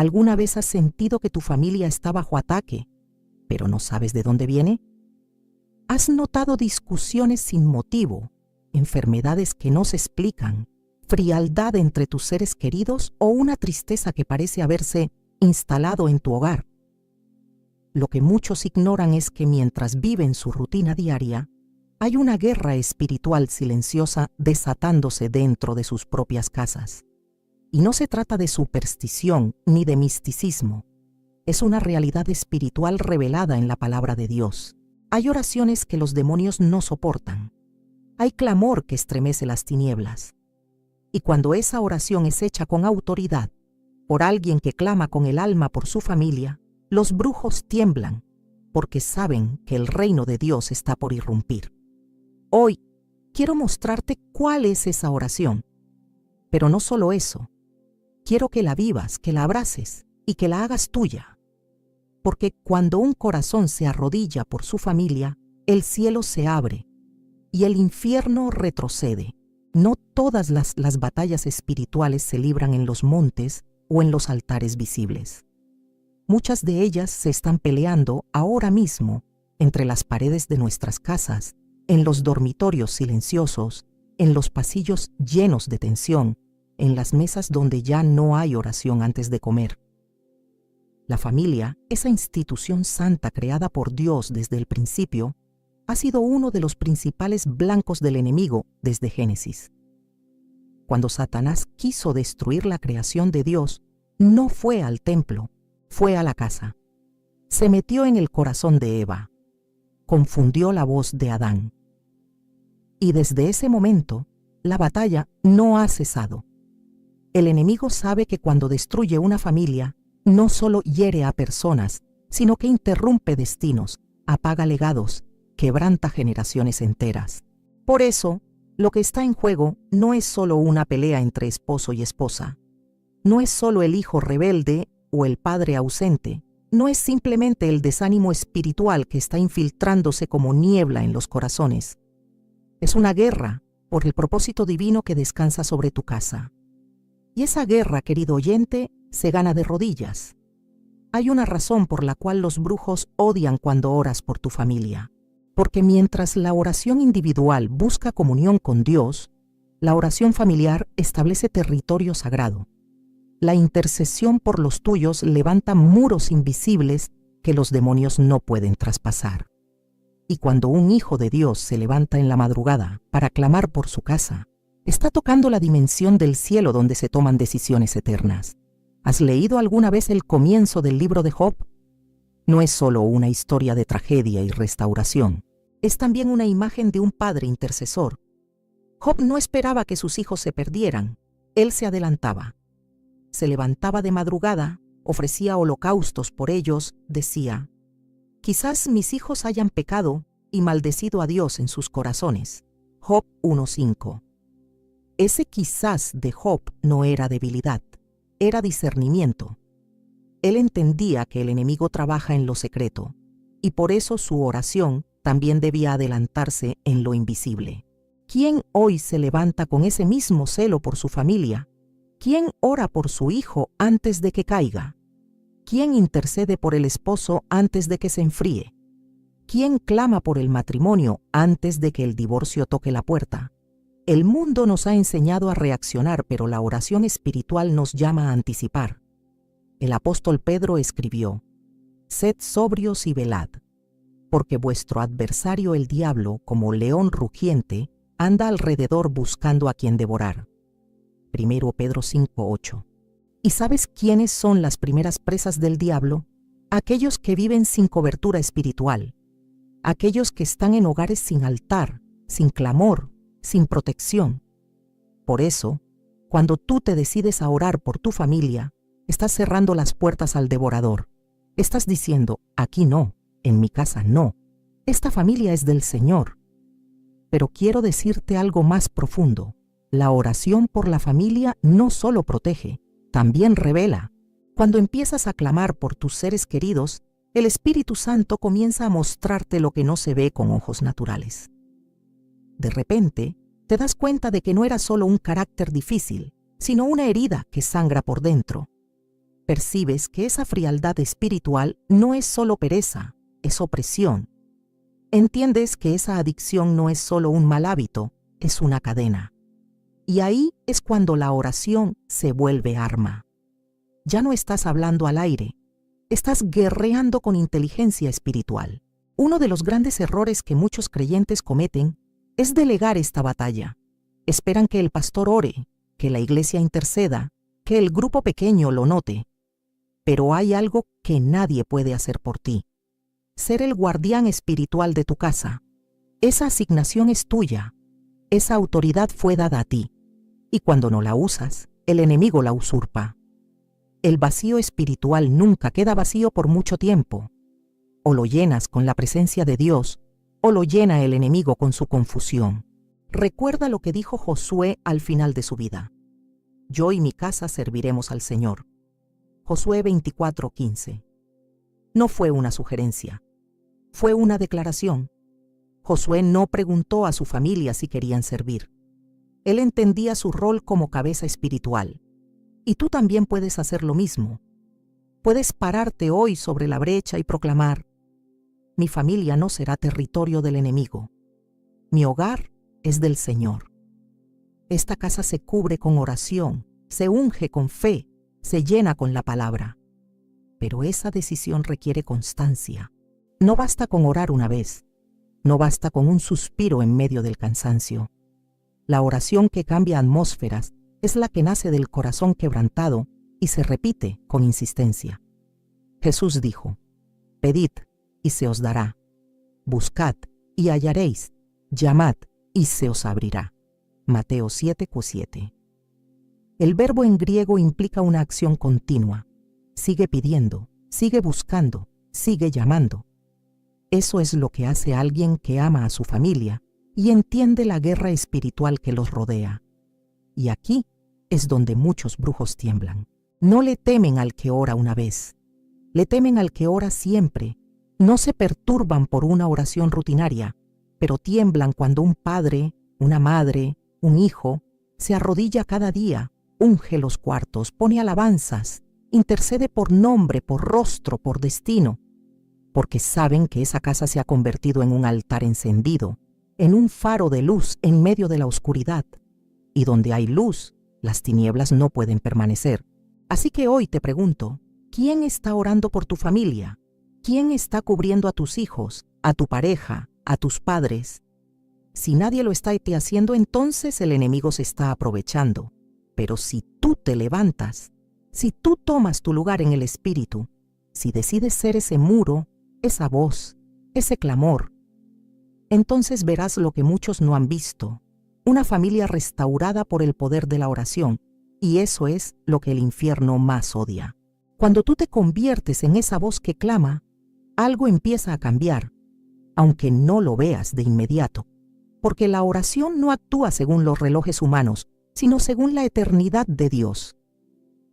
¿Alguna vez has sentido que tu familia está bajo ataque, pero no sabes de dónde viene? ¿Has notado discusiones sin motivo, enfermedades que no se explican, frialdad entre tus seres queridos o una tristeza que parece haberse instalado en tu hogar? Lo que muchos ignoran es que mientras viven su rutina diaria, hay una guerra espiritual silenciosa desatándose dentro de sus propias casas. Y no se trata de superstición ni de misticismo. Es una realidad espiritual revelada en la palabra de Dios. Hay oraciones que los demonios no soportan. Hay clamor que estremece las tinieblas. Y cuando esa oración es hecha con autoridad, por alguien que clama con el alma por su familia, los brujos tiemblan, porque saben que el reino de Dios está por irrumpir. Hoy quiero mostrarte cuál es esa oración. Pero no solo eso. Quiero que la vivas, que la abraces y que la hagas tuya. Porque cuando un corazón se arrodilla por su familia, el cielo se abre y el infierno retrocede. No todas las batallas espirituales se libran en los montes o en los altares visibles. Muchas de ellas se están peleando ahora mismo entre las paredes de nuestras casas, en los dormitorios silenciosos, en los pasillos llenos de tensión, en las mesas donde ya no hay oración antes de comer. La familia, esa institución santa creada por Dios desde el principio, ha sido uno de los principales blancos del enemigo desde Génesis. Cuando Satanás quiso destruir la creación de Dios, no fue al templo, fue a la casa. Se metió en el corazón de Eva. Confundió la voz de Adán. Y desde ese momento, la batalla no ha cesado. El enemigo sabe que cuando destruye una familia, no solo hiere a personas, sino que interrumpe destinos, apaga legados, quebranta generaciones enteras. Por eso, lo que está en juego no es solo una pelea entre esposo y esposa. No es solo el hijo rebelde o el padre ausente. No es simplemente el desánimo espiritual que está infiltrándose como niebla en los corazones. Es una guerra por el propósito divino que descansa sobre tu casa. Y esa guerra, querido oyente, se gana de rodillas. Hay una razón por la cual los brujos odian cuando oras por tu familia. Porque mientras la oración individual busca comunión con Dios, la oración familiar establece territorio sagrado. La intercesión por los tuyos levanta muros invisibles que los demonios no pueden traspasar. Y cuando un hijo de Dios se levanta en la madrugada para clamar por su casa, está tocando la dimensión del cielo donde se toman decisiones eternas. ¿Has leído alguna vez el comienzo del libro de Job? No es solo una historia de tragedia y restauración. Es también una imagen de un padre intercesor. Job no esperaba que sus hijos se perdieran. Él se adelantaba. Se levantaba de madrugada, ofrecía holocaustos por ellos, decía: quizás mis hijos hayan pecado y maldecido a Dios en sus corazones. Job 1:5. Ese quizás de Job no era debilidad, era discernimiento. Él entendía que el enemigo trabaja en lo secreto, y por eso su oración también debía adelantarse en lo invisible. ¿Quién hoy se levanta con ese mismo celo por su familia? ¿Quién ora por su hijo antes de que caiga? ¿Quién intercede por el esposo antes de que se enfríe? ¿Quién clama por el matrimonio antes de que el divorcio toque la puerta? El mundo nos ha enseñado a reaccionar, pero la oración espiritual nos llama a anticipar. El apóstol Pedro escribió: «Sed sobrios y velad, porque vuestro adversario el diablo, como león rugiente, anda alrededor buscando a quien devorar». 1 Pedro 5:8. ¿Y sabes quiénes son las primeras presas del diablo? Aquellos que viven sin cobertura espiritual, aquellos que están en hogares sin altar, sin clamor, sin protección. Por eso, cuando tú te decides a orar por tu familia, estás cerrando las puertas al devorador. Estás diciendo: aquí no, en mi casa no. Esta familia es del Señor. Pero quiero decirte algo más profundo. La oración por la familia no solo protege, también revela. Cuando empiezas a clamar por tus seres queridos, el Espíritu Santo comienza a mostrarte lo que no se ve con ojos naturales. De repente, te das cuenta de que no era solo un carácter difícil, sino una herida que sangra por dentro. percibes que esa frialdad espiritual no es solo pereza, es opresión. Entiendes que esa adicción no es solo un mal hábito, es una cadena. Y ahí es cuando la oración se vuelve arma. Ya no estás hablando al aire, estás guerreando con inteligencia espiritual. Uno de los grandes errores que muchos creyentes cometen es delegar esta batalla. Esperan que el pastor ore, que la iglesia interceda, que el grupo pequeño lo note. Pero hay algo que nadie puede hacer por ti. Ser el guardián espiritual de tu casa. Esa asignación es tuya. Esa autoridad fue dada a ti. Y cuando no la usas, el enemigo la usurpa. El vacío espiritual nunca queda vacío por mucho tiempo. O lo llenas con la presencia de Dios, o lo llena el enemigo con su confusión. Recuerda lo que dijo Josué al final de su vida. Yo y mi casa serviremos al Señor. Josué 24:15. No fue una sugerencia, fue una declaración. Josué no preguntó a su familia si querían servir. Él entendía su rol como cabeza espiritual. Y tú también puedes hacer lo mismo. Puedes pararte hoy sobre la brecha y proclamar: mi familia no será territorio del enemigo. Mi hogar es del Señor. Esta casa se cubre con oración, se unge con fe, se llena con la palabra. Pero esa decisión requiere constancia. No basta con orar una vez. No basta con un suspiro en medio del cansancio. La oración que cambia atmósferas es la que nace del corazón quebrantado y se repite con insistencia. Jesús dijo: pedid y se os dará. Buscad y hallaréis. Llamad y se os abrirá. Mateo 7:7. El verbo en griego implica una acción continua. Sigue pidiendo, sigue buscando, sigue llamando. Eso es lo que hace alguien que ama a su familia y entiende la guerra espiritual que los rodea. Y aquí es donde muchos brujos tiemblan. No le temen al que ora una vez, le temen al que ora siempre. No se perturban por una oración rutinaria, pero tiemblan cuando un padre, una madre, un hijo, se arrodilla cada día, unge los cuartos, pone alabanzas, intercede por nombre, por rostro, por destino, porque saben que esa casa se ha convertido en un altar encendido, en un faro de luz en medio de la oscuridad. Y donde hay luz, las tinieblas no pueden permanecer. Así que hoy te pregunto, ¿quién está orando por tu familia? ¿Quién está cubriendo a tus hijos, a tu pareja, a tus padres? Si nadie lo está haciendo, entonces el enemigo se está aprovechando. Pero si tú te levantas, si tú tomas tu lugar en el Espíritu, si decides ser ese muro, esa voz, ese clamor, entonces verás lo que muchos no han visto, una familia restaurada por el poder de la oración, y eso es lo que el infierno más odia. Cuando tú te conviertes en esa voz que clama, algo empieza a cambiar, aunque no lo veas de inmediato, porque la oración no actúa según los relojes humanos, sino según la eternidad de Dios.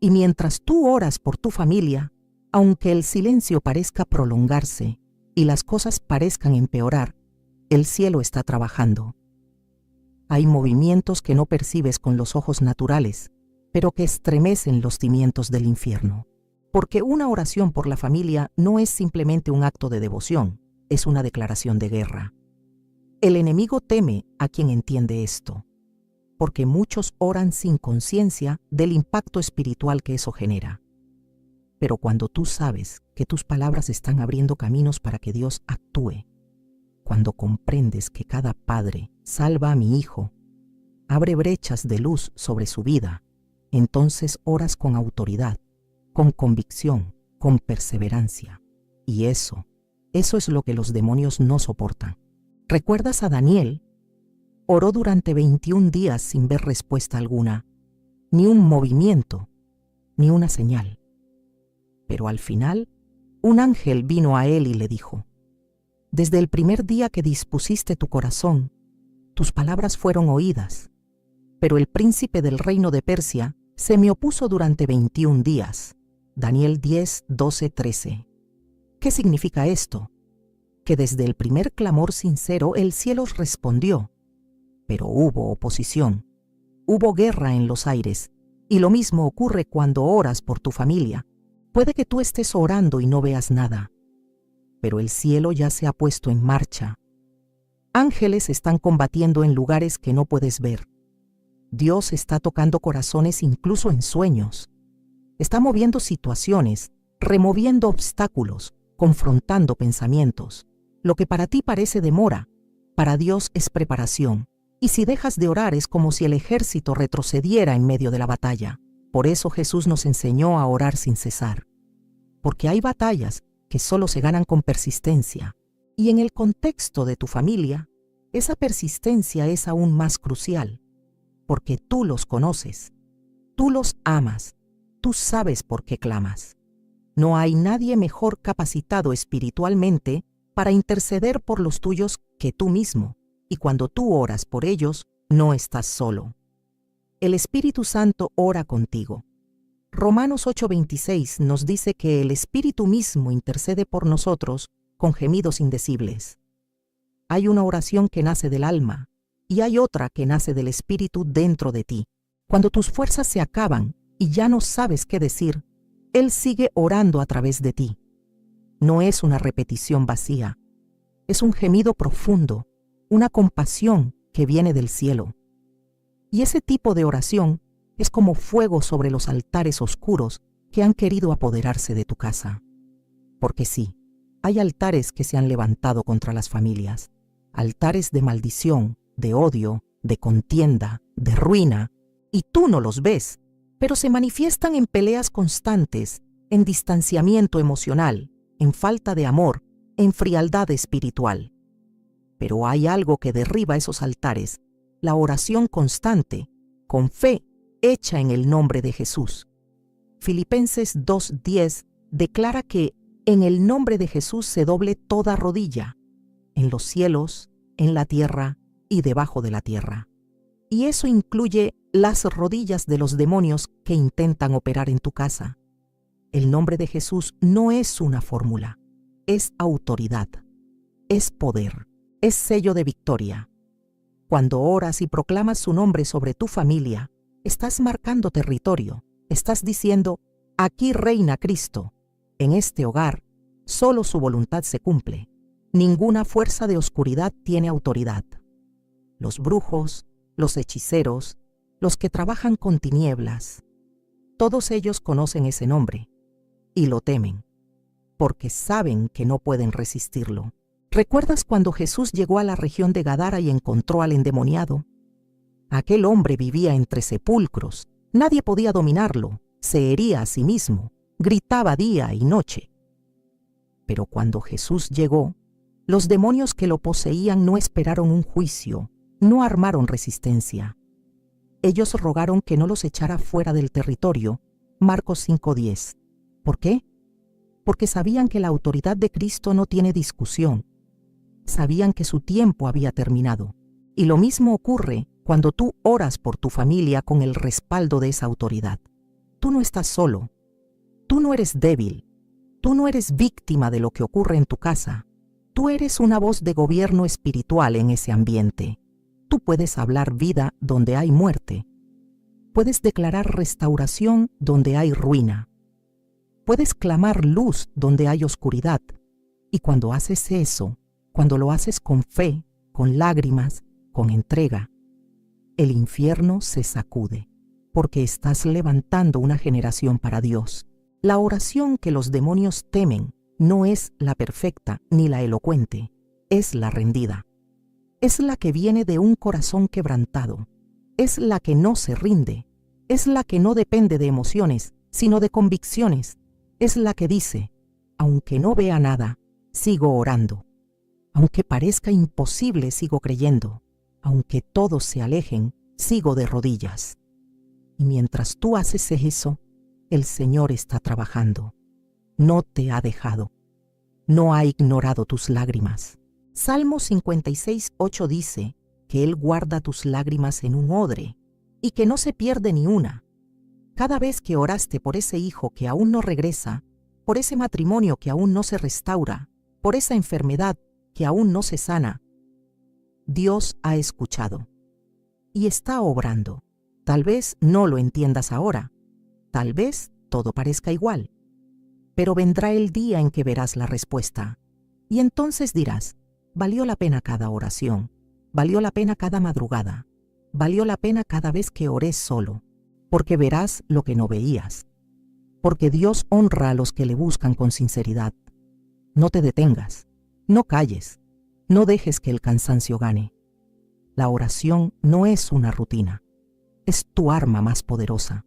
Y mientras tú oras por tu familia, aunque el silencio parezca prolongarse y las cosas parezcan empeorar, el cielo está trabajando. Hay movimientos que no percibes con los ojos naturales, pero que estremecen los cimientos del infierno. Porque una oración por la familia no es simplemente un acto de devoción, es una declaración de guerra. El enemigo teme a quien entiende esto, porque muchos oran sin conciencia del impacto espiritual que eso genera. Pero cuando tú sabes que tus palabras están abriendo caminos para que Dios actúe, cuando comprendes que cada padre salva a mi hijo, abre brechas de luz sobre su vida, entonces oras con autoridad, con convicción, con perseverancia. Y eso es lo que los demonios no soportan. ¿Recuerdas a Daniel? Oró durante 21 días sin ver respuesta alguna, ni un movimiento, ni una señal. Pero al final, un ángel vino a él y le dijo: desde el primer día que dispusiste tu corazón, tus palabras fueron oídas, pero el príncipe del reino de Persia se me opuso durante 21 días. Daniel 10, 12, 13. ¿Qué significa esto? Que desde el primer clamor sincero el cielo respondió, pero hubo oposición, hubo guerra en los aires, y lo mismo ocurre cuando oras por tu familia. Puede que tú estés orando y no veas nada, pero el cielo ya se ha puesto en marcha. Ángeles están combatiendo en lugares que no puedes ver. Dios está tocando corazones incluso en sueños. Está moviendo situaciones, removiendo obstáculos, confrontando pensamientos. Lo que para ti parece demora, para Dios es preparación. Y si dejas de orar es como si el ejército retrocediera en medio de la batalla. Por eso Jesús nos enseñó a orar sin cesar. Porque hay batallas que solo se ganan con persistencia. Y en el contexto de tu familia, esa persistencia es aún más crucial. Porque tú los conoces, tú los amas, tú sabes por qué clamas. No hay nadie mejor capacitado espiritualmente para interceder por los tuyos que tú mismo. Y cuando tú oras por ellos, no estás solo. El Espíritu Santo ora contigo. Romanos 8:26 nos dice que el Espíritu mismo intercede por nosotros con gemidos indecibles. Hay una oración que nace del alma y hay otra que nace del Espíritu dentro de ti. Cuando tus fuerzas se acaban y ya no sabes qué decir, Él sigue orando a través de ti. No es una repetición vacía, es un gemido profundo, una compasión que viene del cielo. Y ese tipo de oración es como fuego sobre los altares oscuros que han querido apoderarse de tu casa. Porque sí, hay altares que se han levantado contra las familias, altares de maldición, de odio, de contienda, de ruina, y tú no los ves, pero se manifiestan en peleas constantes, en distanciamiento emocional, en falta de amor, en frialdad espiritual. Pero hay algo que derriba esos altares, la oración constante, con fe, hecha en el nombre de Jesús. Filipenses 2:10 declara que en el nombre de Jesús se doble toda rodilla, en los cielos, en la tierra y debajo de la tierra. Y eso incluye las rodillas de los demonios que intentan operar en tu casa. El nombre de Jesús no es una fórmula, es autoridad, es poder, es sello de victoria. Cuando oras y proclamas su nombre sobre tu familia, estás marcando territorio, estás diciendo, aquí reina Cristo. En este hogar, solo su voluntad se cumple. Ninguna fuerza de oscuridad tiene autoridad. Los brujos, los hechiceros, los que trabajan con tinieblas, todos ellos conocen ese nombre y lo temen, porque saben que no pueden resistirlo. ¿Recuerdas cuando Jesús llegó a la región de Gadara y encontró al endemoniado? Aquel hombre vivía entre sepulcros, nadie podía dominarlo, se hería a sí mismo, gritaba día y noche. Pero cuando Jesús llegó, los demonios que lo poseían no esperaron un juicio, no armaron resistencia. Ellos rogaron que no los echara fuera del territorio, Marcos 5:10. ¿Por qué? Porque sabían que la autoridad de Cristo no tiene discusión. Sabían que su tiempo había terminado. Y lo mismo ocurre cuando tú oras por tu familia con el respaldo de esa autoridad. Tú no estás solo. Tú no eres débil. Tú no eres víctima de lo que ocurre en tu casa. Tú eres una voz de gobierno espiritual en ese ambiente. Tú puedes hablar vida donde hay muerte. Puedes declarar restauración donde hay ruina. Puedes clamar luz donde hay oscuridad. Y cuando haces eso, cuando lo haces con fe, con lágrimas, con entrega, el infierno se sacude, porque estás levantando una generación para Dios. La oración que los demonios temen no es la perfecta ni la elocuente, es la rendida. Es la que viene de un corazón quebrantado, es la que no se rinde, es la que no depende de emociones, sino de convicciones, es la que dice, aunque no vea nada, sigo orando. Aunque parezca imposible, sigo creyendo. Aunque todos se alejen, sigo de rodillas. Y mientras tú haces eso, el Señor está trabajando. No te ha dejado. No ha ignorado tus lágrimas. Salmo 56:8 dice que Él guarda tus lágrimas en un odre y que no se pierde ni una. Cada vez que oraste por ese hijo que aún no regresa, por ese matrimonio que aún no se restaura, por esa enfermedad que aún no se sana, Dios ha escuchado y está obrando. Tal vez no lo entiendas ahora, tal vez todo parezca igual, pero vendrá el día en que verás la respuesta. Y entonces dirás, valió la pena cada oración, valió la pena cada madrugada, valió la pena cada vez que oré solo, porque verás lo que no veías. Porque Dios honra a los que le buscan con sinceridad. No te detengas, no calles, no dejes que el cansancio gane. La oración no es una rutina, es tu arma más poderosa.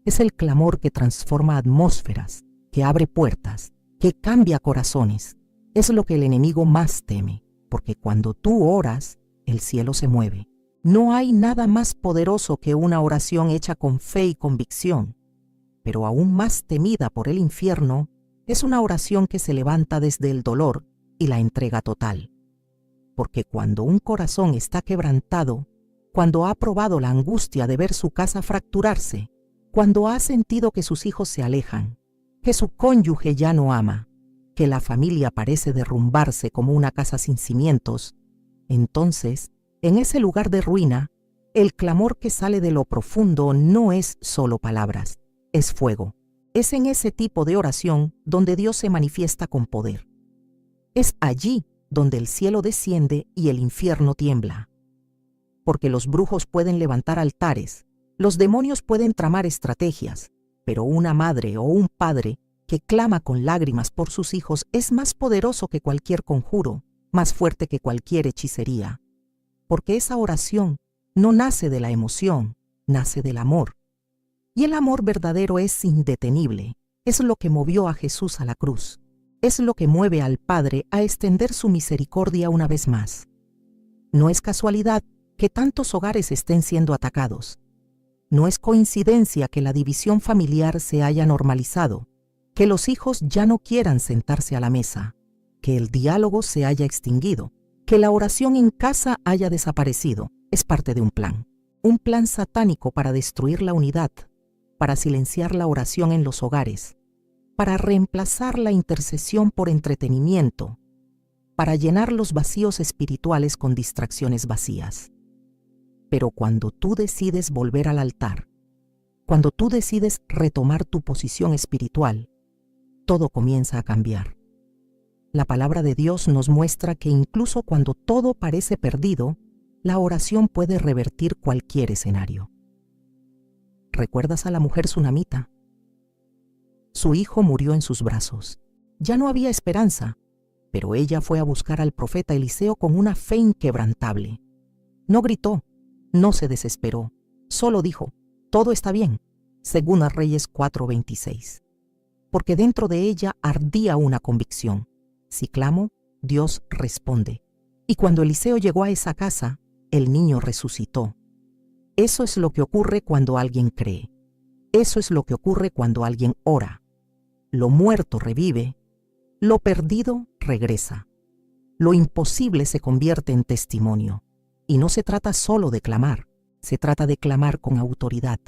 Es el clamor que transforma atmósferas, que abre puertas, que cambia corazones. Es lo que el enemigo más teme, porque cuando tú oras, el cielo se mueve. No hay nada más poderoso que una oración hecha con fe y convicción, pero aún más temida por el infierno es una oración que se levanta desde el dolor y la entrega total. Porque cuando un corazón está quebrantado, cuando ha probado la angustia de ver su casa fracturarse, cuando ha sentido que sus hijos se alejan, que su cónyuge ya no ama, que la familia parece derrumbarse como una casa sin cimientos, entonces, en ese lugar de ruina, el clamor que sale de lo profundo no es solo palabras, es fuego. Es en ese tipo de oración donde Dios se manifiesta con poder. Es allí donde el cielo desciende y el infierno tiembla. Porque los brujos pueden levantar altares, los demonios pueden tramar estrategias, pero una madre o un padre que clama con lágrimas por sus hijos es más poderoso que cualquier conjuro, más fuerte que cualquier hechicería. Porque esa oración no nace de la emoción, nace del amor. Y el amor verdadero es indetenible, es lo que movió a Jesús a la cruz, es lo que mueve al Padre a extender su misericordia una vez más. No es casualidad que tantos hogares estén siendo atacados. No es coincidencia que la división familiar se haya normalizado, que los hijos ya no quieran sentarse a la mesa, que el diálogo se haya extinguido, que la oración en casa haya desaparecido. Es parte de un plan satánico para destruir la unidad, para silenciar la oración en los hogares, para reemplazar la intercesión por entretenimiento, para llenar los vacíos espirituales con distracciones vacías. Pero cuando tú decides volver al altar, cuando tú decides retomar tu posición espiritual, todo comienza a cambiar. La palabra de Dios nos muestra que incluso cuando todo parece perdido, la oración puede revertir cualquier escenario. ¿Recuerdas a la mujer sunamita? Su hijo murió en sus brazos. Ya no había esperanza, pero ella fue a buscar al profeta Eliseo con una fe inquebrantable. No gritó, no se desesperó, solo dijo, todo está bien, según a Reyes 4:26. Porque dentro de ella ardía una convicción. Si clamo, Dios responde. Y cuando Eliseo llegó a esa casa, el niño resucitó. Eso es lo que ocurre cuando alguien cree. Eso es lo que ocurre cuando alguien ora. Lo muerto revive, lo perdido regresa. Lo imposible se convierte en testimonio. Y no se trata solo de clamar, se trata de clamar con autoridad.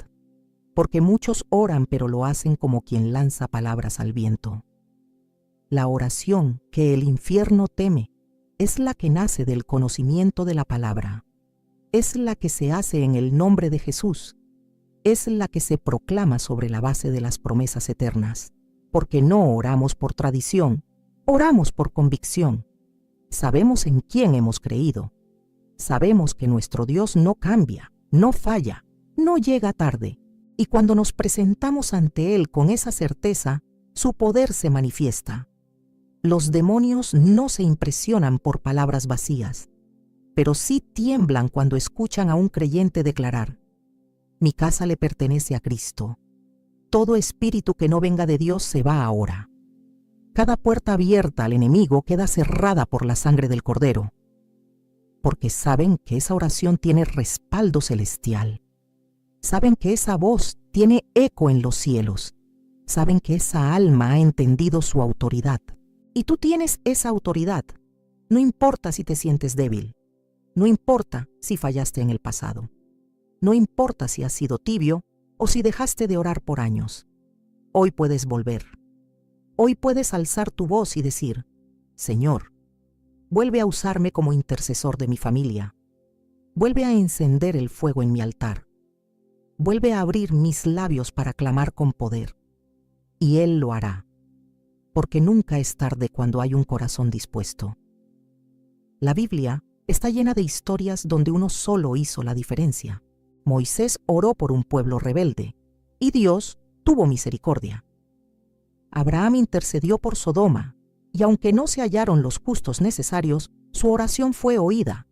Porque muchos oran pero lo hacen como quien lanza palabras al viento. La oración que el infierno teme es la que nace del conocimiento de la palabra. Es la que se hace en el nombre de Jesús. Es la que se proclama sobre la base de las promesas eternas. Porque no oramos por tradición, oramos por convicción. Sabemos en quién hemos creído. Sabemos que nuestro Dios no cambia, no falla, no llega tarde. Y cuando nos presentamos ante Él con esa certeza, su poder se manifiesta. Los demonios no se impresionan por palabras vacías, pero sí tiemblan cuando escuchan a un creyente declarar: mi casa le pertenece a Cristo. Todo espíritu que no venga de Dios se va ahora. Cada puerta abierta al enemigo queda cerrada por la sangre del Cordero, porque saben que esa oración tiene respaldo celestial. Saben que esa voz tiene eco en los cielos. Saben que esa alma ha entendido su autoridad. Y tú tienes esa autoridad. No importa si te sientes débil. No importa si fallaste en el pasado. No importa si has sido tibio o si dejaste de orar por años. Hoy puedes volver. Hoy puedes alzar tu voz y decir: Señor, vuelve a usarme como intercesor de mi familia. Vuelve a encender el fuego en mi altar. Vuelve a abrir mis labios para clamar con poder. Y Él lo hará. porque nunca es tarde cuando hay un corazón dispuesto. La Biblia está llena de historias donde uno solo hizo la diferencia. Moisés oró por un pueblo rebelde, y Dios tuvo misericordia. Abraham intercedió por Sodoma, y aunque no se hallaron los justos necesarios, su oración fue oída.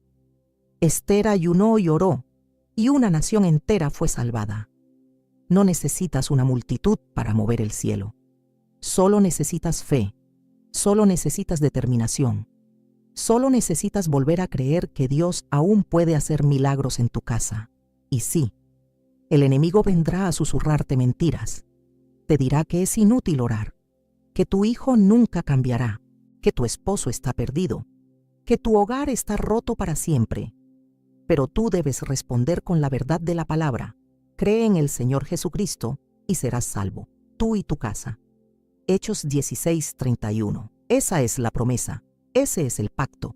Esther ayunó y oró, y una nación entera fue salvada. No necesitas una multitud para mover el cielo. Solo necesitas fe, solo necesitas determinación. Solo necesitas volver a creer que Dios aún puede hacer milagros en tu casa. Y sí, el enemigo vendrá a susurrarte mentiras. Te dirá que es inútil orar, que tu hijo nunca cambiará, que tu esposo está perdido, que tu hogar está roto para siempre. Pero tú debes responder con la verdad de la palabra. Cree en el Señor Jesucristo y serás salvo, tú y tu casa. Hechos 16:31. Esa es la promesa, ese es el pacto.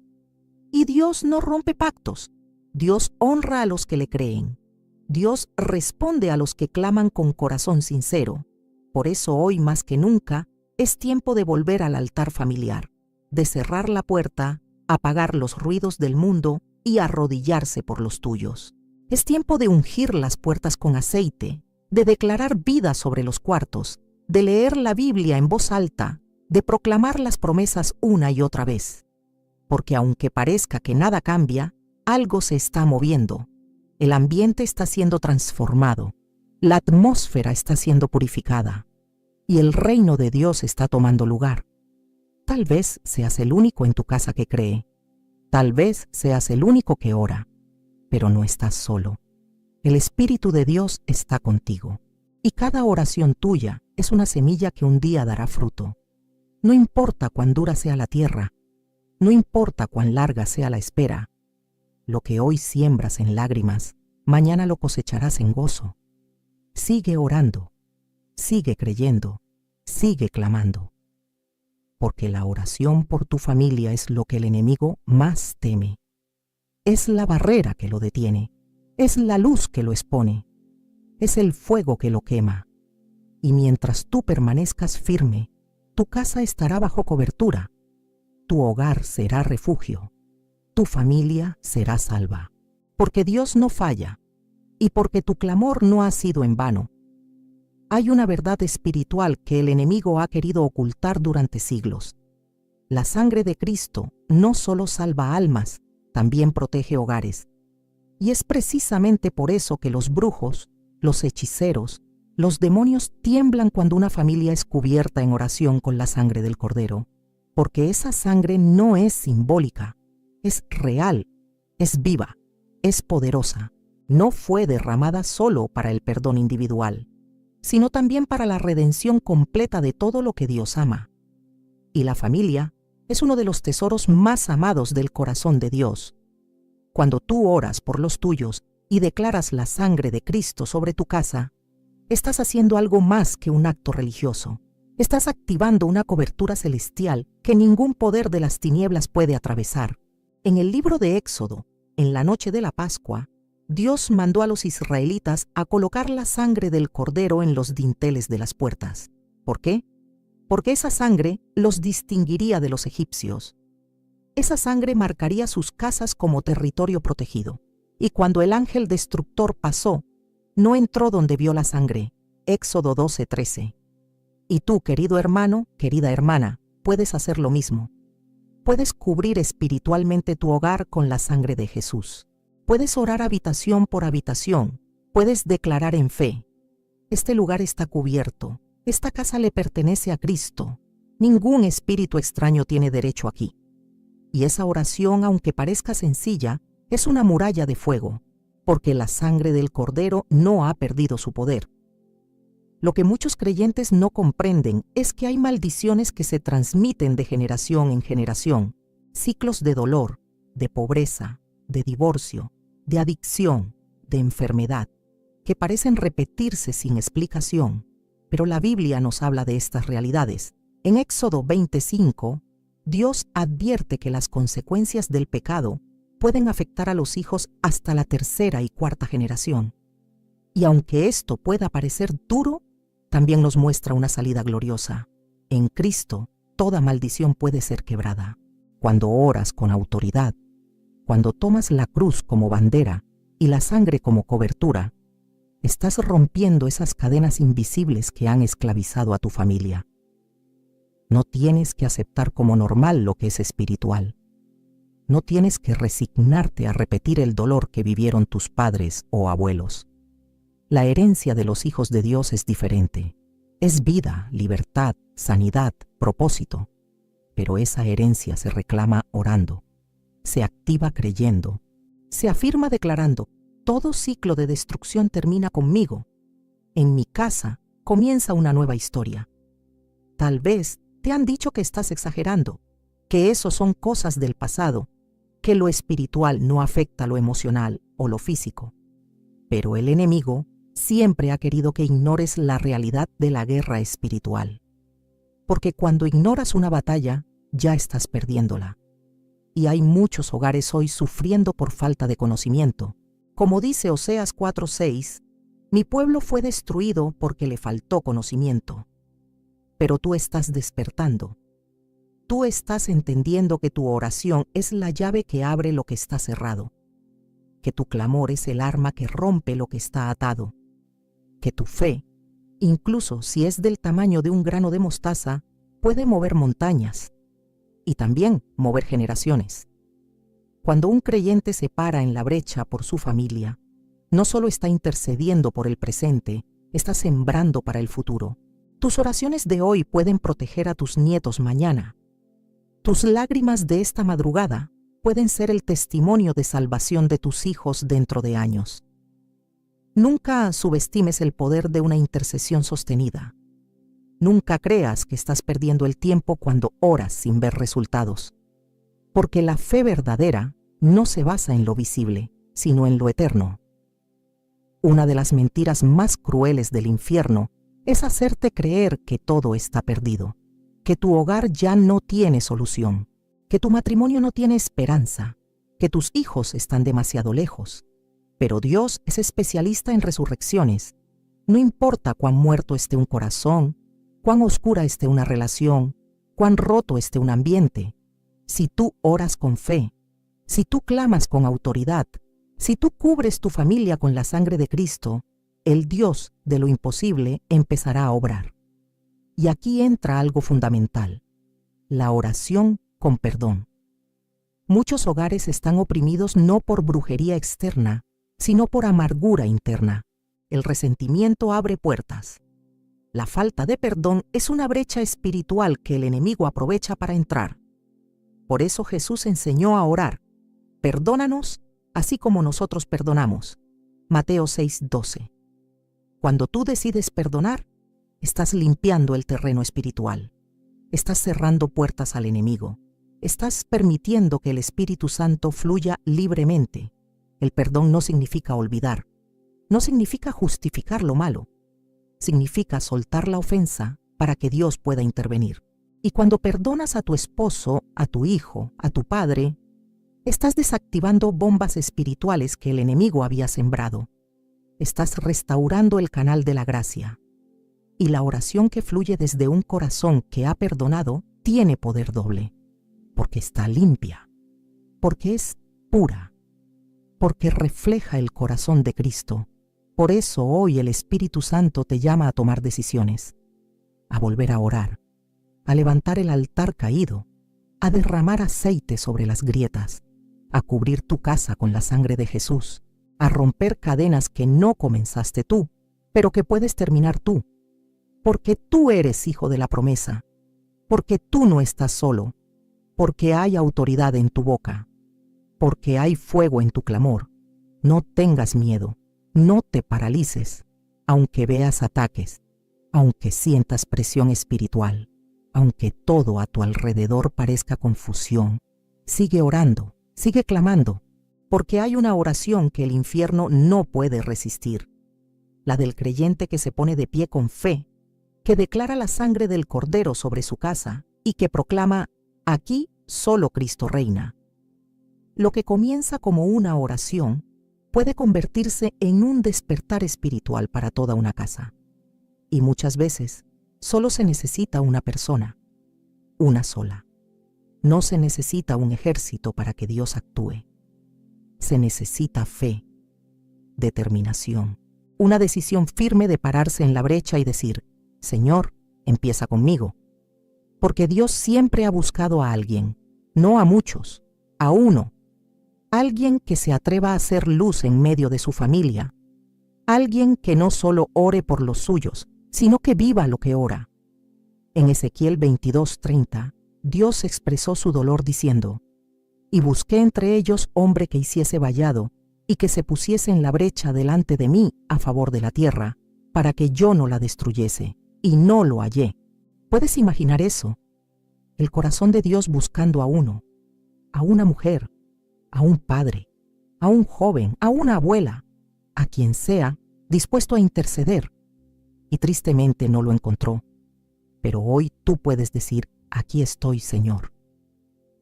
Y Dios no rompe pactos. Dios honra a los que le creen. Dios responde a los que claman con corazón sincero. Por eso hoy más que nunca es tiempo de volver al altar familiar, de cerrar la puerta, apagar los ruidos del mundo y arrodillarse por los tuyos. Es tiempo de ungir las puertas con aceite, de declarar vida sobre los cuartos, de leer la Biblia en voz alta, de proclamar las promesas una y otra vez. Porque aunque parezca que nada cambia, algo se está moviendo. El ambiente está siendo transformado, la atmósfera está siendo purificada y el reino de Dios está tomando lugar. Tal vez seas el único en tu casa que cree, tal vez seas el único que ora, pero no estás solo. El Espíritu de Dios está contigo y cada oración tuya es una semilla que un día dará fruto. No importa cuán dura sea la tierra, no importa cuán larga sea la espera, lo que hoy siembras en lágrimas, mañana lo cosecharás en gozo. Sigue orando, sigue creyendo, sigue clamando. Porque la oración por tu familia es lo que el enemigo más teme. Es la barrera que lo detiene, es la luz que lo expone, es el fuego que lo quema. Y mientras tú permanezcas firme, tu casa estará bajo cobertura, tu hogar será refugio. Tu familia será salva, porque Dios no falla y porque tu clamor no ha sido en vano. Hay una verdad espiritual que el enemigo ha querido ocultar durante siglos. La sangre de Cristo no solo salva almas, también protege hogares. Y es precisamente por eso que los brujos, los hechiceros, los demonios tiemblan cuando una familia es cubierta en oración con la sangre del Cordero, porque esa sangre no es simbólica. Es real, es viva, es poderosa. No fue derramada solo para el perdón individual, sino también para la redención completa de todo lo que Dios ama. Y la familia es uno de los tesoros más amados del corazón de Dios. Cuando tú oras por los tuyos y declaras la sangre de Cristo sobre tu casa, estás haciendo algo más que un acto religioso. Estás activando una cobertura celestial que ningún poder de las tinieblas puede atravesar. En el libro de Éxodo, en la noche de la Pascua, Dios mandó a los israelitas a colocar la sangre del cordero en los dinteles de las puertas. ¿Por qué? Porque esa sangre los distinguiría de los egipcios. Esa sangre marcaría sus casas como territorio protegido. Y cuando el ángel destructor pasó, no entró donde vio la sangre. Éxodo 12:13. Y tú, querido hermano, querida hermana, puedes hacer lo mismo. Puedes cubrir espiritualmente tu hogar con la sangre de Jesús. Puedes orar habitación por habitación. Puedes declarar en fe: este lugar está cubierto. Esta casa le pertenece a Cristo. Ningún espíritu extraño tiene derecho aquí. Y esa oración, aunque parezca sencilla, es una muralla de fuego, porque la sangre del Cordero no ha perdido su poder. Lo que muchos creyentes no comprenden es que hay maldiciones que se transmiten de generación en generación, ciclos de dolor, de pobreza, de divorcio, de adicción, de enfermedad, que parecen repetirse sin explicación, pero la Biblia nos habla de estas realidades. En Éxodo 25, Dios advierte que las consecuencias del pecado pueden afectar a los hijos hasta la tercera y cuarta generación. Y aunque esto pueda parecer duro, también nos muestra una salida gloriosa. En Cristo, toda maldición puede ser quebrada. Cuando oras con autoridad, cuando tomas la cruz como bandera y la sangre como cobertura, estás rompiendo esas cadenas invisibles que han esclavizado a tu familia. No tienes que aceptar como normal lo que es espiritual. No tienes que resignarte a repetir el dolor que vivieron tus padres o abuelos. La herencia de los hijos de Dios es diferente. Es vida, libertad, sanidad, propósito. Pero esa herencia se reclama orando, se activa creyendo, se afirma declarando: todo ciclo de destrucción termina conmigo. En mi casa comienza una nueva historia. Tal vez te han dicho que estás exagerando, que eso son cosas del pasado, que lo espiritual no afecta lo emocional o lo físico. Pero el enemigo siempre ha querido que ignores la realidad de la guerra espiritual. Porque cuando ignoras una batalla, ya estás perdiéndola. Y hay muchos hogares hoy sufriendo por falta de conocimiento. Como dice Oseas 4:6, mi pueblo fue destruido porque le faltó conocimiento. Pero tú estás despertando. Tú estás entendiendo que tu oración es la llave que abre lo que está cerrado, que tu clamor es el arma que rompe lo que está atado, que tu fe, incluso si es del tamaño de un grano de mostaza, puede mover montañas y también mover generaciones. Cuando un creyente se para en la brecha por su familia, no solo está intercediendo por el presente, está sembrando para el futuro. Tus oraciones de hoy pueden proteger a tus nietos mañana. Tus lágrimas de esta madrugada pueden ser el testimonio de salvación de tus hijos dentro de años. Nunca subestimes el poder de una intercesión sostenida. Nunca creas que estás perdiendo el tiempo cuando oras sin ver resultados. Porque la fe verdadera no se basa en lo visible, sino en lo eterno. Una de las mentiras más crueles del infierno es hacerte creer que todo está perdido, que tu hogar ya no tiene solución, que tu matrimonio no tiene esperanza, que tus hijos están demasiado lejos. Pero Dios es especialista en resurrecciones. No importa cuán muerto esté un corazón, cuán oscura esté una relación, cuán roto esté un ambiente. Si tú oras con fe, si tú clamas con autoridad, si tú cubres tu familia con la sangre de Cristo, el Dios de lo imposible empezará a obrar. Y aquí entra algo fundamental: la oración con perdón. Muchos hogares están oprimidos no por brujería externa, sino por amargura interna. El resentimiento abre puertas. La falta de perdón es una brecha espiritual que el enemigo aprovecha para entrar. Por eso Jesús enseñó a orar: perdónanos, así como nosotros perdonamos. Mateo 6:12. Cuando tú decides perdonar, estás limpiando el terreno espiritual. Estás cerrando puertas al enemigo. Estás permitiendo que el Espíritu Santo fluya libremente. El perdón no significa olvidar. No significa justificar lo malo. Significa soltar la ofensa para que Dios pueda intervenir. Y cuando perdonas a tu esposo, a tu hijo, a tu padre, estás desactivando bombas espirituales que el enemigo había sembrado. Estás restaurando el canal de la gracia. Y la oración que fluye desde un corazón que ha perdonado tiene poder doble, porque está limpia, porque es pura, porque refleja el corazón de Cristo. Por eso hoy el Espíritu Santo te llama a tomar decisiones, a volver a orar, a levantar el altar caído, a derramar aceite sobre las grietas, a cubrir tu casa con la sangre de Jesús, a romper cadenas que no comenzaste tú, pero que puedes terminar tú, porque tú eres hijo de la promesa, porque tú no estás solo, porque hay autoridad en tu boca, porque hay fuego en tu clamor. No tengas miedo, no te paralices, aunque veas ataques, aunque sientas presión espiritual, aunque todo a tu alrededor parezca confusión. Sigue orando, sigue clamando, porque hay una oración que el infierno no puede resistir, la del creyente que se pone de pie con fe, que declara la sangre del Cordero sobre su casa y que proclama: aquí solo Cristo reina. Lo que comienza como una oración puede convertirse en un despertar espiritual para toda una casa. Y muchas veces solo se necesita una persona. una sola. No se necesita un ejército para que Dios actúe. Se necesita fe, determinación, una decisión firme de pararse en la brecha y decir: Señor, empieza conmigo. Porque Dios siempre ha buscado a alguien, no a muchos, a uno. Alguien que se atreva a hacer luz en medio de su familia. Alguien que no solo ore por los suyos, sino que viva lo que ora. En Ezequiel 22:30, Dios expresó su dolor diciendo: Y busqué entre ellos hombre que hiciese vallado y que se pusiese en la brecha delante de mí a favor de la tierra, para que yo no la destruyese, y no lo hallé. ¿Puedes imaginar eso? El corazón de Dios buscando a uno, a una mujer, a un padre, a un joven, a una abuela, a quien sea, dispuesto a interceder. Y tristemente no lo encontró. Pero hoy tú puedes decir: aquí estoy, Señor.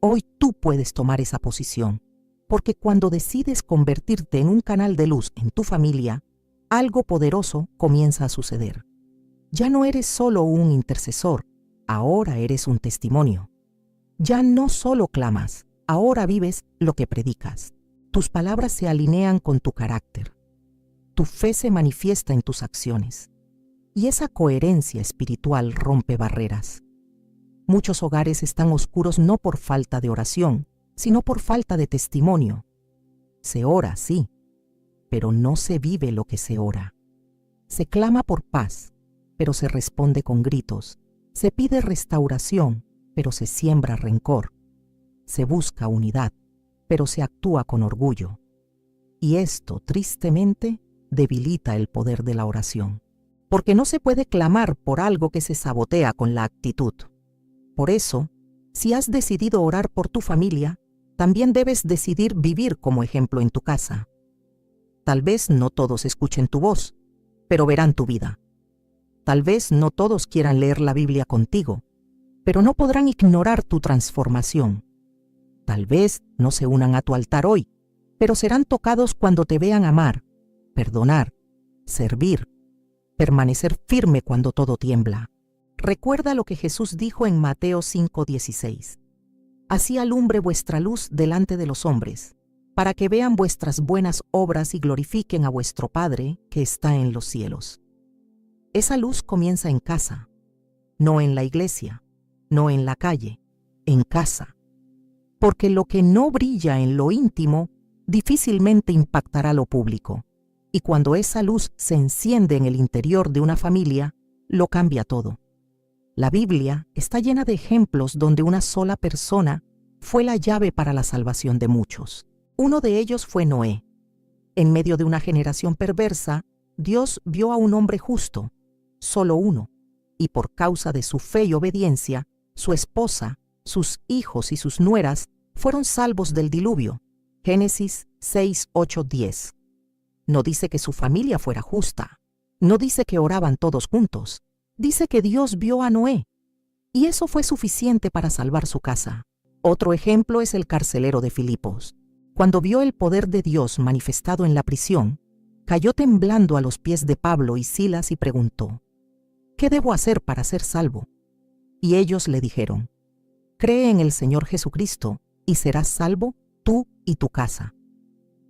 Hoy tú puedes tomar esa posición, porque cuando decides convertirte en un canal de luz en tu familia, algo poderoso comienza a suceder. Ya no eres solo un intercesor, ahora eres un testimonio. Ya no solo clamas, ahora vives lo que predicas. Tus palabras se alinean con tu carácter. Tu fe se manifiesta en tus acciones. Y esa coherencia espiritual rompe barreras. Muchos hogares están oscuros no por falta de oración, sino por falta de testimonio. Se ora, sí, pero no se vive lo que se ora. Se clama por paz, pero se responde con gritos. Se pide restauración, pero se siembra rencor. Se busca unidad, pero se actúa con orgullo. Y esto, tristemente, debilita el poder de la oración. Porque no se puede clamar por algo que se sabotea con la actitud. Por eso, si has decidido orar por tu familia, también debes decidir vivir como ejemplo en tu casa. Tal vez no todos escuchen tu voz, pero verán tu vida. Tal vez no todos quieran leer la Biblia contigo, pero no podrán ignorar tu transformación. Tal vez no se unan a tu altar hoy, pero serán tocados cuando te vean amar, perdonar, servir, permanecer firme cuando todo tiembla. Recuerda lo que Jesús dijo en Mateo 5:16. Así alumbre vuestra luz delante de los hombres, para que vean vuestras buenas obras y glorifiquen a vuestro Padre que está en los cielos. Esa luz comienza en casa, no en la iglesia, no en la calle, en casa. Porque lo que no brilla en lo íntimo difícilmente impactará lo público. Y cuando esa luz se enciende en el interior de una familia, lo cambia todo. La Biblia está llena de ejemplos donde una sola persona fue la llave para la salvación de muchos. Uno de ellos fue Noé. En medio de una generación perversa, Dios vio a un hombre justo, solo uno, y por causa de su fe y obediencia, su esposa, sus hijos y sus nueras fueron salvos del diluvio. Génesis 6:8-10. No dice que su familia fuera justa. No dice que oraban todos juntos. Dice que Dios vio a Noé, y eso fue suficiente para salvar su casa. Otro ejemplo es el carcelero de Filipos. Cuando vio el poder de Dios manifestado en la prisión, cayó temblando a los pies de Pablo y Silas y preguntó: ¿qué debo hacer para ser salvo? Y ellos le dijeron: cree en el Señor Jesucristo y serás salvo tú y tu casa.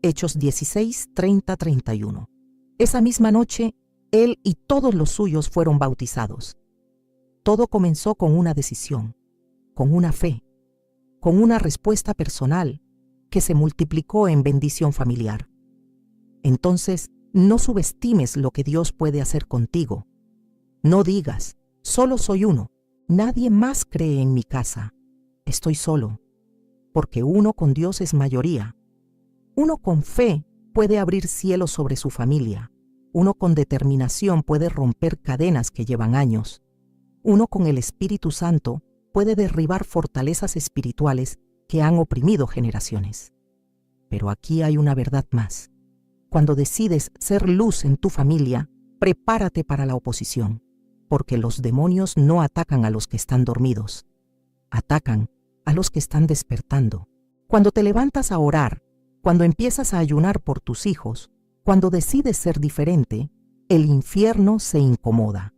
Hechos 16:30-31. Esa misma noche, él y todos los suyos fueron bautizados. Todo comenzó con una decisión, con una fe, con una respuesta personal que se multiplicó en bendición familiar. Entonces, no subestimes lo que Dios puede hacer contigo. No digas: solo soy uno, nadie más cree en mi casa, estoy solo. Porque uno con Dios es mayoría. Uno con fe puede abrir cielos sobre su familia. Uno con determinación puede romper cadenas que llevan años. Uno con el Espíritu Santo puede derribar fortalezas espirituales que han oprimido generaciones. Pero aquí hay una verdad más. Cuando decides ser luz en tu familia, prepárate para la oposición, porque los demonios no atacan a los que están dormidos, atacan a los que están despertando. Cuando te levantas a orar, cuando empiezas a ayunar por tus hijos, cuando decides ser diferente, el infierno se incomoda.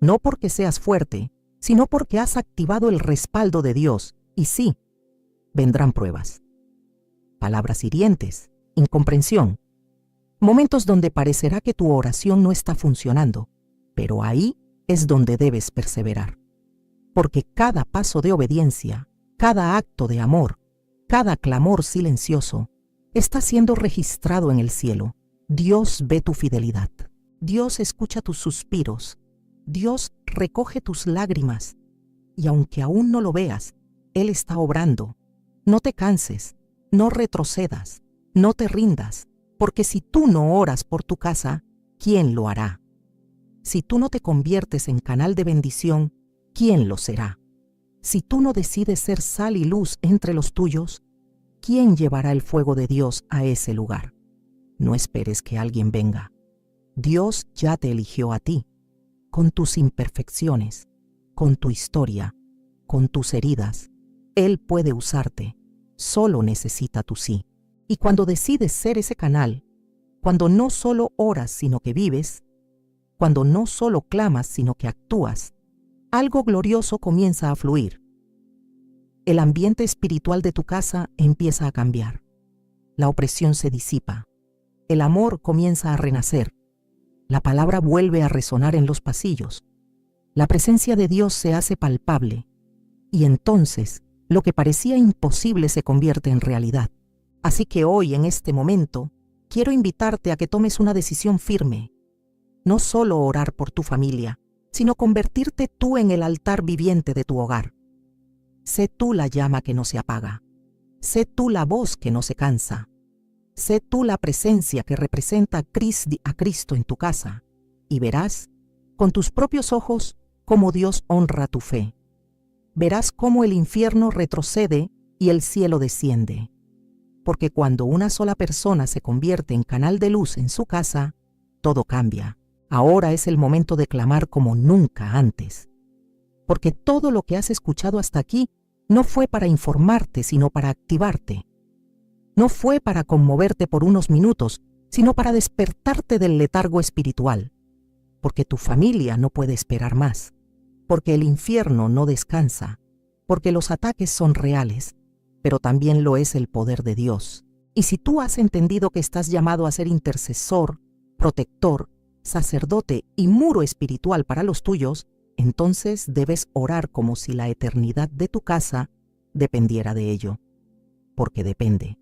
No porque seas fuerte, sino porque has activado el respaldo de Dios. Y sí, vendrán pruebas, palabras hirientes, incomprensión, momentos donde parecerá que tu oración no está funcionando, pero ahí es donde debes perseverar. Porque cada paso de obediencia, cada acto de amor, cada clamor silencioso, está siendo registrado en el cielo. Dios ve tu fidelidad. Dios escucha tus suspiros. Dios recoge tus lágrimas. Y aunque aún no lo veas, Él está obrando. No te canses, no retrocedas, no te rindas, porque si tú no oras por tu casa, ¿quién lo hará? Si tú no te conviertes en canal de bendición, ¿quién lo será? Si tú no decides ser sal y luz entre los tuyos, ¿quién llevará el fuego de Dios a ese lugar? No esperes que alguien venga. Dios ya te eligió a ti, con tus imperfecciones, con tu historia, con tus heridas. Él puede usarte, solo necesita tu sí. Y cuando decides ser ese canal, cuando no solo oras sino que vives, cuando no solo clamas sino que actúas, algo glorioso comienza a fluir. El ambiente espiritual de tu casa empieza a cambiar. La opresión se disipa. El amor comienza a renacer. La palabra vuelve a resonar en los pasillos. La presencia de Dios se hace palpable. Y entonces, lo que parecía imposible se convierte en realidad. Así que hoy, en este momento, quiero invitarte a que tomes una decisión firme. No solo orar por tu familia, sino convertirte tú en el altar viviente de tu hogar. Sé tú la llama que no se apaga. Sé tú la voz que no se cansa. Sé tú la presencia que representa a Cristo en tu casa. Y verás, con tus propios ojos, cómo Dios honra tu fe. Verás cómo el infierno retrocede y el cielo desciende. Porque cuando una sola persona se convierte en canal de luz en su casa, todo cambia. Ahora es el momento de clamar como nunca antes. Porque todo lo que has escuchado hasta aquí no fue para informarte, sino para activarte. No fue para conmoverte por unos minutos, sino para despertarte del letargo espiritual. Porque tu familia no puede esperar más. Porque el infierno no descansa. Porque los ataques son reales, pero también lo es el poder de Dios. Y si tú has entendido que estás llamado a ser intercesor, protector, sacerdote y muro espiritual para los tuyos, entonces debes orar como si la eternidad de tu casa dependiera de ello, porque depende.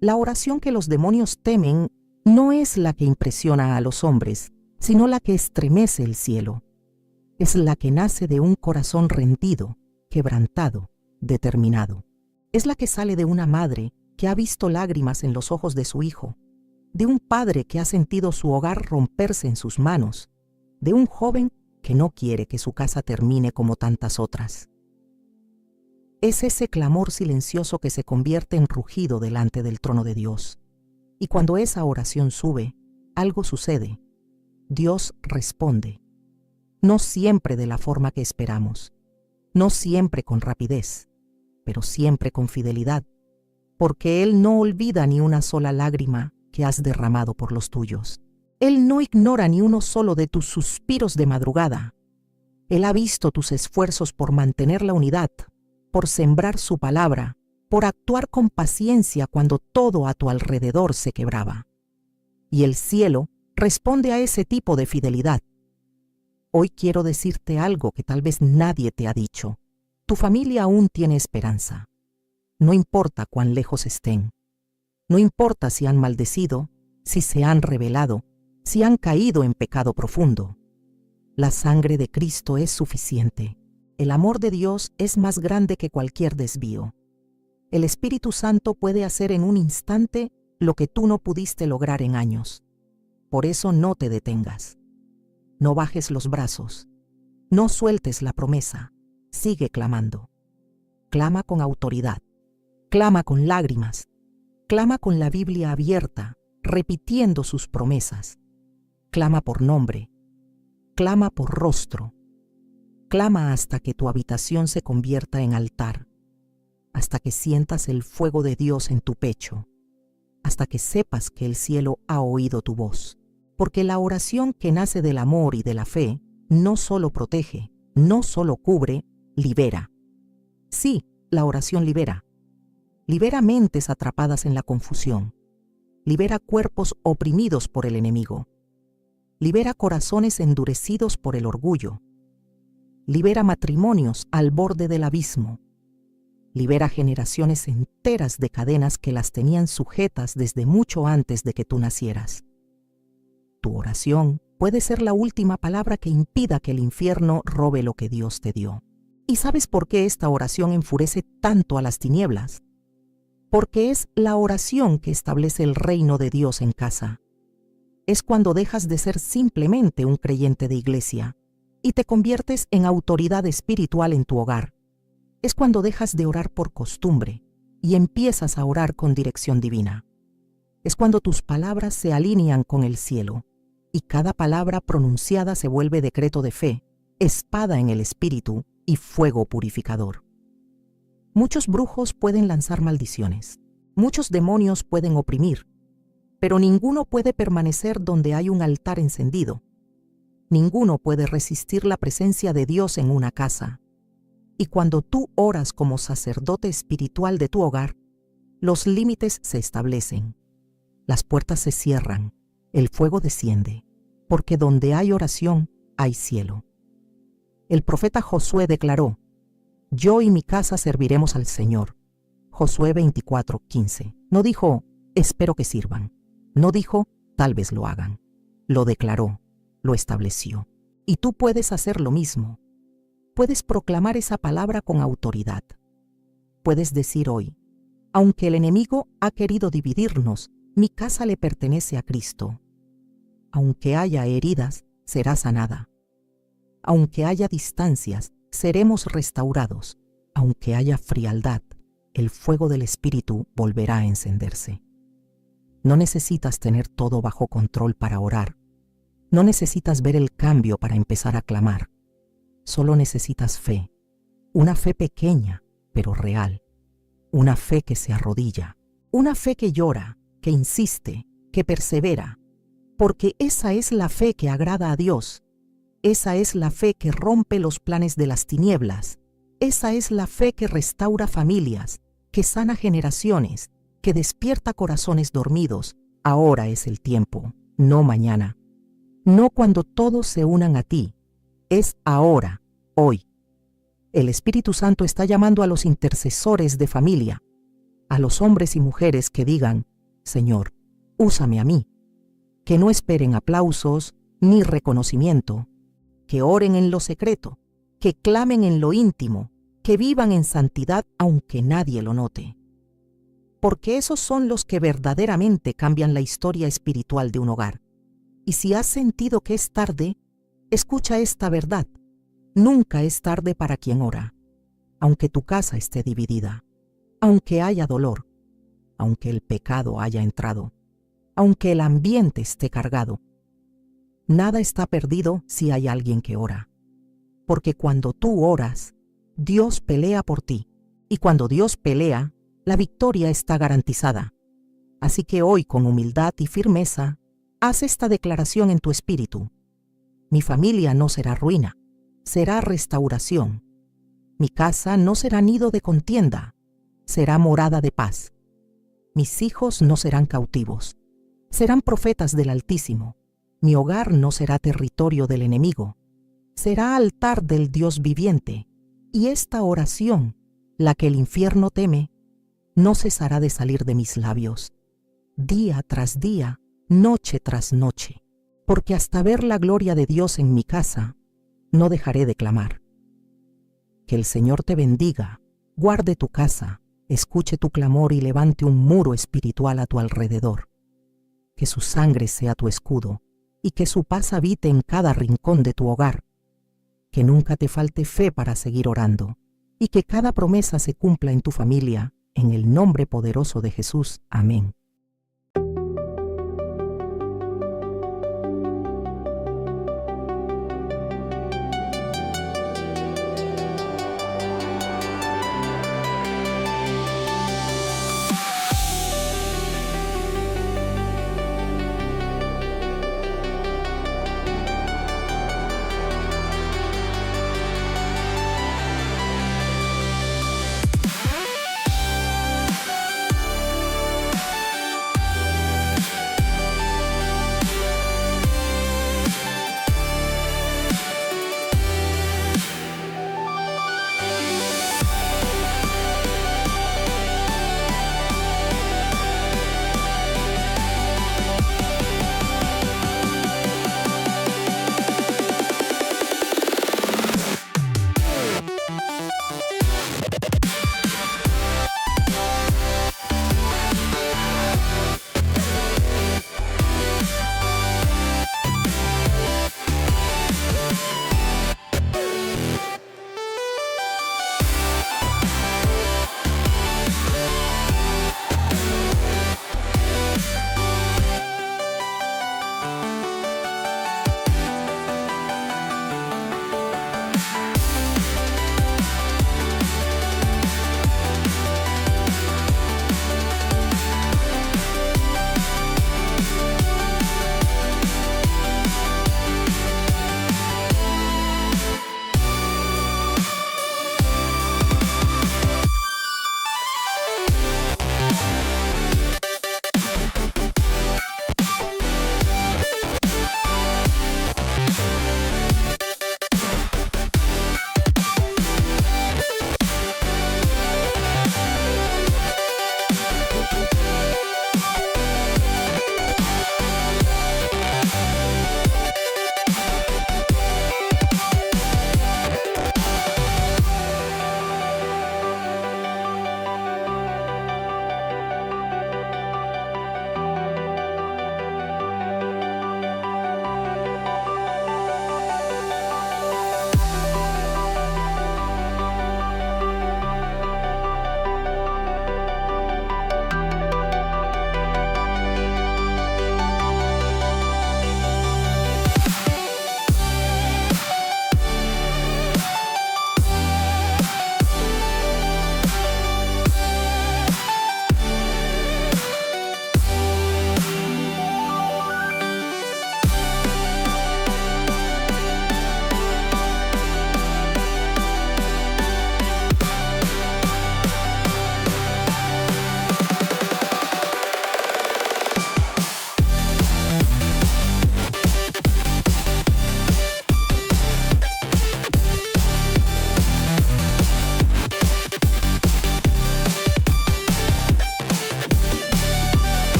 La oración que los demonios temen no es la que impresiona a los hombres, sino la que estremece el cielo. Es la que nace de un corazón rendido, quebrantado, determinado. Es la que sale de una madre que ha visto lágrimas en los ojos de su hijo, de un padre que ha sentido su hogar romperse en sus manos, de un joven que no quiere que su casa termine como tantas otras. Es ese clamor silencioso que se convierte en rugido delante del trono de Dios. Y cuando esa oración sube, algo sucede. Dios responde. No siempre de la forma que esperamos, no siempre con rapidez, pero siempre con fidelidad, porque Él no olvida ni una sola lágrima que has derramado por los tuyos. Él no ignora ni uno solo de tus suspiros de madrugada. Él ha visto tus esfuerzos por mantener la unidad, por sembrar su palabra, por actuar con paciencia cuando todo a tu alrededor se quebraba. Y el cielo responde a ese tipo de fidelidad. Hoy quiero decirte algo que tal vez nadie te ha dicho. Tu familia aún tiene esperanza. No importa cuán lejos estén. No importa si han maldecido, si se han rebelado, si han caído en pecado profundo. La sangre de Cristo es suficiente. El amor de Dios es más grande que cualquier desvío. El Espíritu Santo puede hacer en un instante lo que tú no pudiste lograr en años. Por eso no te detengas. No bajes los brazos. No sueltes la promesa. Sigue clamando. Clama con autoridad. Clama con lágrimas. Clama con la Biblia abierta, repitiendo sus promesas. Clama por nombre. Clama por rostro. Clama hasta que tu habitación se convierta en altar. Hasta que sientas el fuego de Dios en tu pecho. Hasta que sepas que el cielo ha oído tu voz. Porque la oración que nace del amor y de la fe no solo protege, no solo cubre, libera. Sí, la oración libera. Libera mentes atrapadas en la confusión. Libera cuerpos oprimidos por el enemigo. Libera corazones endurecidos por el orgullo. Libera matrimonios al borde del abismo. Libera generaciones enteras de cadenas que las tenían sujetas desde mucho antes de que tú nacieras. Tu oración puede ser la última palabra que impida que el infierno robe lo que Dios te dio. ¿Y sabes por qué esta oración enfurece tanto a las tinieblas? Porque es la oración que establece el reino de Dios en casa. Es cuando dejas de ser simplemente un creyente de iglesia y te conviertes en autoridad espiritual en tu hogar. Es cuando dejas de orar por costumbre y empiezas a orar con dirección divina. Es cuando tus palabras se alinean con el cielo y cada palabra pronunciada se vuelve decreto de fe, espada en el espíritu y fuego purificador. Muchos brujos pueden lanzar maldiciones, muchos demonios pueden oprimir, pero ninguno puede permanecer donde hay un altar encendido. Ninguno puede resistir la presencia de Dios en una casa. Y cuando tú oras como sacerdote espiritual de tu hogar, los límites se establecen, las puertas se cierran, el fuego desciende, porque donde hay oración, hay cielo. El profeta Josué declaró: yo y mi casa serviremos al Señor. Josué 24:15. No dijo, espero que sirvan. No dijo, tal vez lo hagan. Lo declaró, lo estableció. Y tú puedes hacer lo mismo. Puedes proclamar esa palabra con autoridad. Puedes decir hoy: aunque el enemigo ha querido dividirnos, mi casa le pertenece a Cristo. Aunque haya heridas, será sanada. Aunque haya distancias, seremos restaurados. Aunque haya frialdad, el fuego del Espíritu volverá a encenderse. No necesitas tener todo bajo control para orar. No necesitas ver el cambio para empezar a clamar. Solo necesitas fe. Una fe pequeña, pero real. Una fe que se arrodilla. Una fe que llora, que insiste, que persevera. Porque esa es la fe que agrada a Dios. Esa es la fe que rompe los planes de las tinieblas. Esa es la fe que restaura familias, que sana generaciones, que despierta corazones dormidos. Ahora es el tiempo, no mañana. No cuando todos se unan a ti. Es ahora, hoy. El Espíritu Santo está llamando a los intercesores de familia, a los hombres y mujeres que digan: Señor, úsame a mí. Que no esperen aplausos ni reconocimiento. Que oren en lo secreto, que clamen en lo íntimo, que vivan en santidad aunque nadie lo note. Porque esos son los que verdaderamente cambian la historia espiritual de un hogar. Y si has sentido que es tarde, escucha esta verdad: nunca es tarde para quien ora. Aunque tu casa esté dividida, aunque haya dolor, aunque el pecado haya entrado, aunque el ambiente esté cargado, nada está perdido si hay alguien que ora. Porque cuando tú oras, Dios pelea por ti. Y cuando Dios pelea, la victoria está garantizada. Así que hoy, con humildad y firmeza, haz esta declaración en tu espíritu: mi familia no será ruina, será restauración. Mi casa no será nido de contienda, será morada de paz. Mis hijos no serán cautivos, serán profetas del Altísimo. Mi hogar no será territorio del enemigo, será altar del Dios viviente. Y esta oración, la que el infierno teme, no cesará de salir de mis labios, día tras día, noche tras noche, porque hasta ver la gloria de Dios en mi casa, no dejaré de clamar. Que el Señor te bendiga, guarde tu casa, escuche tu clamor y levante un muro espiritual a tu alrededor. Que su sangre sea tu escudo, y que su paz habite en cada rincón de tu hogar. Que nunca te falte fe para seguir orando, y que cada promesa se cumpla en tu familia, en el nombre poderoso de Jesús. Amén.